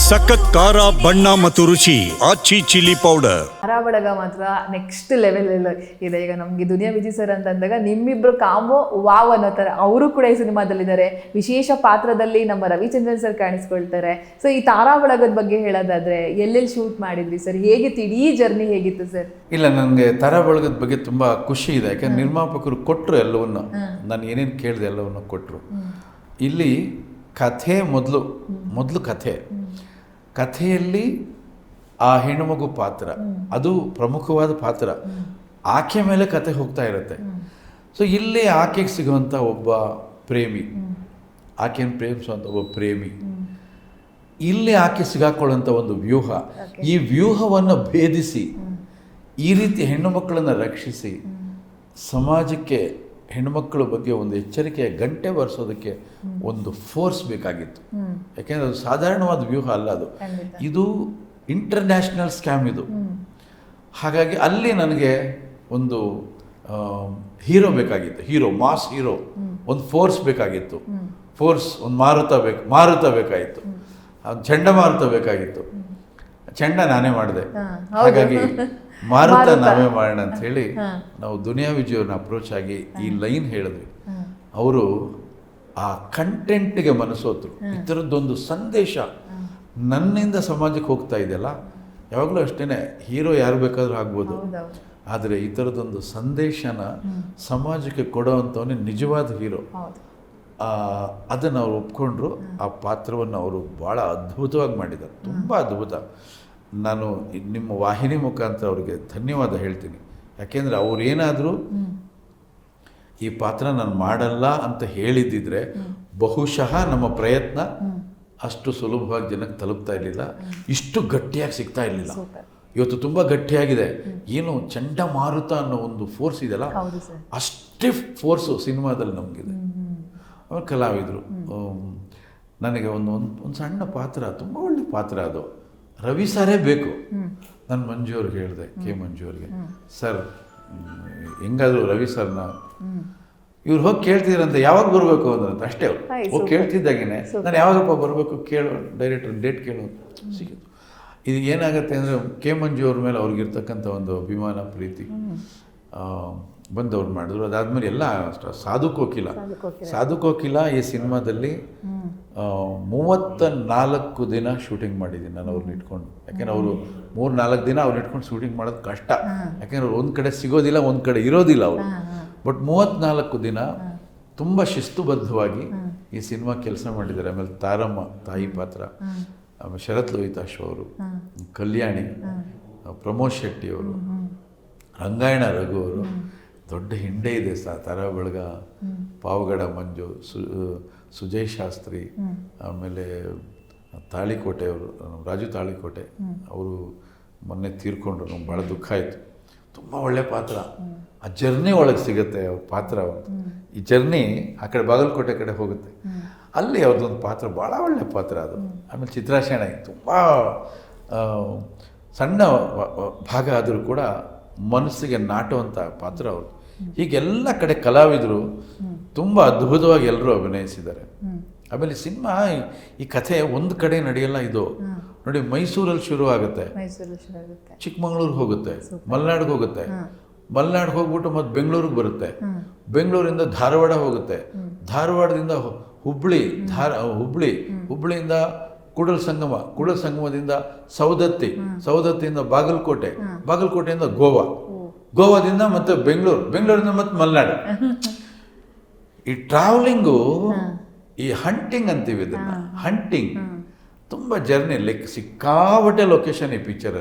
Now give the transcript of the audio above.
ಸಖತ್ ಖಾರ ಬಣ್ಣ ಮತ್ತು ರುಚಿ ಆಚಿ ಚಿಲ್ಲಿ ಪೌಡರ್. ಖಾರ ಬಳಗ ಮಾತ್ರ ನೆಕ್ಸ್ಟ್ ಲೆವೆಲ್ ಇದೆ. ಈಗ ನಮಗೆ ದುನಿಯಾ ವಿಜಯ್ ಸರ್ ಅಂತಂದಾಗ ನಿಮ್ಮಿಬ್ರು ಕಾಂಬೋ ವಾವ್ ಅನ್ನೋ ಥರ. ಅವರು ಕೂಡ ಈ ಸಿನಿಮಾದಲ್ಲಿದ್ದಾರೆ. ವಿಶೇಷ ಪಾತ್ರದಲ್ಲಿ ನಮ್ಮ ರವಿಚಂದ್ರನ್ ಸರ್ ಕಾಣಿಸ್ಕೊಳ್ತಾರೆ. ಸೊ ಈ ತಾರಾ ಬಳಗದ ಬಗ್ಗೆ ಹೇಳೋದಾದ್ರೆ ಎಲ್ಲೆಲ್ಲಿ ಶೂಟ್ ಮಾಡಿದ್ರಿ ಸರ್? ಹೇಗಿತ್ತು ಇಡೀ ಜರ್ನಿ, ಹೇಗಿತ್ತು ಸರ್? ಇಲ್ಲ, ನನಗೆ ತಾರಾ ಬಳಗದ ಬಗ್ಗೆ ತುಂಬ ಖುಷಿ ಇದೆ. ಯಾಕಂದ್ರೆ ನಿರ್ಮಾಪಕರು ಕೊಟ್ಟರು ಎಲ್ಲವನ್ನು, ನಾನು ಏನೇನು ಕೇಳಿದೆ ಎಲ್ಲವನ್ನು ಕೊಟ್ಟರು. ಇಲ್ಲಿ ಕಥೆ ಮೊದಲು ಕಥೆಯಲ್ಲಿ ಆ ಹೆಣ್ಣುಮಗು ಪಾತ್ರ ಅದು ಪ್ರಮುಖವಾದ ಪಾತ್ರ. ಆಕೆ ಮೇಲೆ ಕತೆ ಹೋಗ್ತಾ ಇರುತ್ತೆ. ಸೊ ಇಲ್ಲಿ ಆಕೆಗೆ ಸಿಗುವಂಥ ಒಬ್ಬ ಪ್ರೇಮಿ, ಆಕೆಯನ್ನು ಪ್ರೇಮಿಸುವಂಥ ಒಬ್ಬ ಪ್ರೇಮಿ, ಇಲ್ಲಿ ಆಕೆ ಸಿಗಾಕೊಳ್ಳುವಂಥ ಒಂದು ವ್ಯೂಹ. ಈ ವ್ಯೂಹವನ್ನು ಭೇದಿಸಿ ಈ ರೀತಿ ಹೆಣ್ಣು ಮಕ್ಕಳನ್ನು ರಕ್ಷಿಸಿ ಸಮಾಜಕ್ಕೆ ಹೆಣ್ಣುಮಕ್ಕಳ ಬಗ್ಗೆ ಒಂದು ಎಚ್ಚರಿಕೆಯ ಗಂಟೆ ಬರೆಸೋದಕ್ಕೆ ಒಂದು ಫೋರ್ಸ್ ಬೇಕಾಗಿತ್ತು. ಯಾಕೆಂದರೆ ಅದು ಸಾಧಾರಣವಾದ ವ್ಯೂಹ ಅಲ್ಲ, ಇದು ಇಂಟರ್ನ್ಯಾಷನಲ್ ಸ್ಕ್ಯಾಮ್ ಇದು. ಹಾಗಾಗಿ ಅಲ್ಲಿ ನನಗೆ ಒಂದು ಹೀರೋ ಬೇಕಾಗಿತ್ತು, ಮಾಸ್ ಹೀರೋ, ಒಂದು ಫೋರ್ಸ್ ಬೇಕಾಗಿತ್ತು. ಒಂದು ಮಾರುತ ಬೇಕಾಗಿತ್ತು, ಚಂಡಮಾರುತ ಬೇಕಾಗಿತ್ತು. ಚಂಡ ನಾನೇ ಮಾಡಿದೆ, ಹಾಗಾಗಿ ಮಾರುತ ನಾವೇ ಮಾಡೋಣ ಅಂತ ಹೇಳಿ ನಾವು ದುನಿಯಾ ವಿಜಯ್ ಅವ್ರನ್ನ ಅಪ್ರೋಚ್ ಆಗಿ ಈ ಲೈನ್ ಹೇಳಿದ್ವಿ. ಅವರು ಆ ಕಂಟೆಂಟ್ಗೆ ಮನಸ್ಸೋತ್ರು. ಈ ಥರದ್ದೊಂದು ಸಂದೇಶ ನನ್ನಿಂದ ಸಮಾಜಕ್ಕೆ ಹೋಗ್ತಾ ಇದೆಯಲ್ಲ, ಯಾವಾಗಲೂ ಅಷ್ಟೇ, ಹೀರೋ ಯಾರು ಬೇಕಾದ್ರೂ ಆಗ್ಬೋದು, ಆದರೆ ಈ ಥರದ್ದೊಂದು ಸಂದೇಶನ ಸಮಾಜಕ್ಕೆ ಕೊಡೋವಂಥವನ್ನೇ ನಿಜವಾದ ಹೀರೋ. ಅದನ್ನು ಅವ್ರು ಒಪ್ಕೊಂಡ್ರು. ಆ ಪಾತ್ರವನ್ನು ಅವರು ಭಾಳ ಅದ್ಭುತವಾಗಿ ಮಾಡಿದ್ದಾರೆ, ತುಂಬ ಅದ್ಭುತ. ನಾನು ನಿಮ್ಮ ವಾಹಿನಿ ಮುಖಾಂತರ ಅವರಿಗೆ ಧನ್ಯವಾದ ಹೇಳ್ತೀನಿ. ಯಾಕೆಂದರೆ ಅವರೇನಾದರೂ ಈ ಪಾತ್ರ ನಾನು ಮಾಡಲ್ಲ ಅಂತ ಹೇಳಿದ್ದಿದ್ರೆ ಬಹುಶಃ ನಮ್ಮ ಪ್ರಯತ್ನ ಅಷ್ಟು ಸುಲಭವಾಗಿ ಜನಕ್ಕೆ ತಲುಪ್ತಾ ಇರಲಿಲ್ಲ, ಇಷ್ಟು ಗಟ್ಟಿಯಾಗಿ ಸಿಗ್ತಾ ಇರಲಿಲ್ಲ. ಇವತ್ತು ತುಂಬ ಗಟ್ಟಿಯಾಗಿದೆ. ಏನು ಚಂಡಮಾರುತ ಅನ್ನೋ ಒಂದು ಫೋರ್ಸ್ ಇದೆಯಲ್ಲ, ಅಷ್ಟೇ ಫೋರ್ಸು ಸಿನಿಮಾದಲ್ಲಿ ನಮಗಿದೆ. ಆಮೇಲೆ ಕಲಾವಿದರು, ನನಗೆ ಒಂದು ಸಣ್ಣ ಪಾತ್ರ, ತುಂಬ ಒಳ್ಳೆ ಪಾತ್ರ ಅದು. ರವಿ ಸರೇ ಬೇಕು. ನಾನು ಮಂಜು ಅವ್ರಿಗೆ ಹೇಳಿದೆ, ಕೆ ಮಂಜು ಅವ್ರಿಗೆ, ಸರ್ ಹೆಂಗಾದ್ರು ರವಿ ಸರ್ನ ಇವ್ರು ಹೋಗಿ ಕೇಳ್ತಿದ್ರಂತೆ, ಯಾವಾಗ ಬರಬೇಕು ಅಂದ್ರಂತ. ಅಷ್ಟೇ ಅವ್ರು ಹೋಗಿ ಕೇಳ್ತಿದ್ದಾಗೇನೆ ನಾನು ಯಾವಾಗಪ್ಪ ಬರಬೇಕು ಕೇಳೋ, ಡೈರೆಕ್ಟರ್ ಡೇಟ್ ಕೇಳೋ ಸಿಕ್ಕಿತು. ಇದು ಏನಾಗುತ್ತೆ ಅಂದರೆ ಕೆ ಮಂಜು ಅವ್ರ ಮೇಲೆ ಅವ್ರಿಗಿರ್ತಕ್ಕಂಥ ಒಂದು ಅಭಿಮಾನ, ಪ್ರೀತಿ ಬಂದವ್ರು ಮಾಡಿದ್ರು. ಅದಾದಮೇಲೆ ಎಲ್ಲ ಸಾಧು ಕೋಕಿಲ ಈ ಸಿನಿಮಾದಲ್ಲಿ 34 ದಿನ ಶೂಟಿಂಗ್ ಮಾಡಿದ್ದೀನಿ ನಾನು ಅವ್ರನ್ನ ಇಟ್ಕೊಂಡು. ಯಾಕೆಂದ್ರೆ ಅವರು 3-4 ದಿನ ಅವ್ರನ್ನ ಇಟ್ಕೊಂಡು ಶೂಟಿಂಗ್ ಮಾಡೋದು ಕಷ್ಟ. ಯಾಕೆಂದ್ರೆ ಅವ್ರು ಒಂದು ಕಡೆ ಸಿಗೋದಿಲ್ಲ, ಒಂದು ಕಡೆ ಇರೋದಿಲ್ಲ ಅವರು. ಬಟ್ 34 ದಿನ ತುಂಬ ಶಿಸ್ತುಬದ್ಧವಾಗಿ ಈ ಸಿನಿಮಾ ಕೆಲಸ ಮಾಡಿದ್ದಾರೆ. ಆಮೇಲೆ ತಾರಮ್ಮ ತಾಯಿ ಪಾತ್ರ, ಆಮೇಲೆ ಶರತ್ ಲೋಹಿತಾಶ್ ಅವರು, ಕಲ್ಯಾಣಿ, ಪ್ರಮೋದ್ ಶೆಟ್ಟಿ ಅವರು, ರಂಗಾಯಣ ರಘು ಅವರು, ದೊಡ್ಡ ಹಿಂಡೆ ಇದೆ ತಾರಾ ಬಳಗ, ಪಾವಗಡ ಮಂಜು, ಸುಜಯ್ ಶಾಸ್ತ್ರಿ, ಆಮೇಲೆ ತಾಳಿಕೋಟೆಯವರು, ರಾಜು ತಾಳಿಕೋಟೆ ಅವರು ಮೊನ್ನೆ ತೀರ್ಕೊಂಡ್ರು. ನಮ್ಗೆ ಭಾಳ ದುಃಖ ಆಯಿತು. ತುಂಬ ಒಳ್ಳೆ ಪಾತ್ರ, ಆ ಜರ್ನಿ ಒಳಗೆ ಸಿಗುತ್ತೆ ಅವ್ರ ಪಾತ್ರ. ಈ ಜರ್ನಿ ಆ ಕಡೆ ಬಾಗಲಕೋಟೆ ಕಡೆ ಹೋಗುತ್ತೆ, ಅಲ್ಲಿ ಅವ್ರದ್ದೊಂದು ಪಾತ್ರ ಭಾಳ ಒಳ್ಳೆ ಪಾತ್ರ ಅದು. ಆಮೇಲೆ ಚಿತ್ರಾಶಾಣೆ ತುಂಬ ಸಣ್ಣ ಭಾಗ ಆದರೂ ಕೂಡ ಮನಸ್ಸಿಗೆ ನಾಟುವಂಥ ಪಾತ್ರ ಅವರು. ಹೀಗೆಲ್ಲ ಕಡೆ ಕಲಾವಿದರು ತುಂಬ ಅದ್ಭುತವಾಗಿ ಎಲ್ಲರೂ ಅಭಿನಯಿಸಿದ್ದಾರೆ. ಆಮೇಲೆ ಸಿನಿಮಾ ಈ ಕಥೆ ಒಂದು ಕಡೆ ನಡೆಯಲ್ಲ. ಇದು ನೋಡಿ, ಮೈಸೂರಲ್ಲಿ ಶುರು ಆಗುತ್ತೆ, ಚಿಕ್ಕಮಗಳೂರಿಗೆ ಹೋಗುತ್ತೆ, ಮಲೆನಾಡಿಗೆ ಹೋಗುತ್ತೆ, ಮಲೆನಾಡಿಗೆ ಹೋಗ್ಬಿಟ್ಟು ಮತ್ತು ಬೆಂಗಳೂರಿಗೆ ಬರುತ್ತೆ, ಬೆಂಗಳೂರಿಂದ ಧಾರವಾಡ ಹೋಗುತ್ತೆ, ಧಾರವಾಡದಿಂದ ಹುಬ್ಳಿಯಿಂದ ಕೂಡಲ ಸಂಗಮದಿಂದ ಸೌದತ್ತಿಯಿಂದ ಬಾಗಲಕೋಟೆಯಿಂದ ಗೋವಾದಿಂದ ಮತ್ತೆ ಬೆಂಗಳೂರಿಂದ ಮತ್ತೆ ಮಲೆನಾಡು. ಈ ಟ್ರಾವೆಲಿಂಗು, ಈ ಹಂಟಿಂಗ್ ಅಂತೀವಿ ಇದನ್ನ, ಹಂಟಿಂಗ್ ತುಂಬ ಜರ್ನಿ. ಸಿಕ್ಕಾಪಟ್ಟೆ ಲೊಕೇಶನ್ ಈ ಪಿಕ್ಚರಲ್ಲಿ.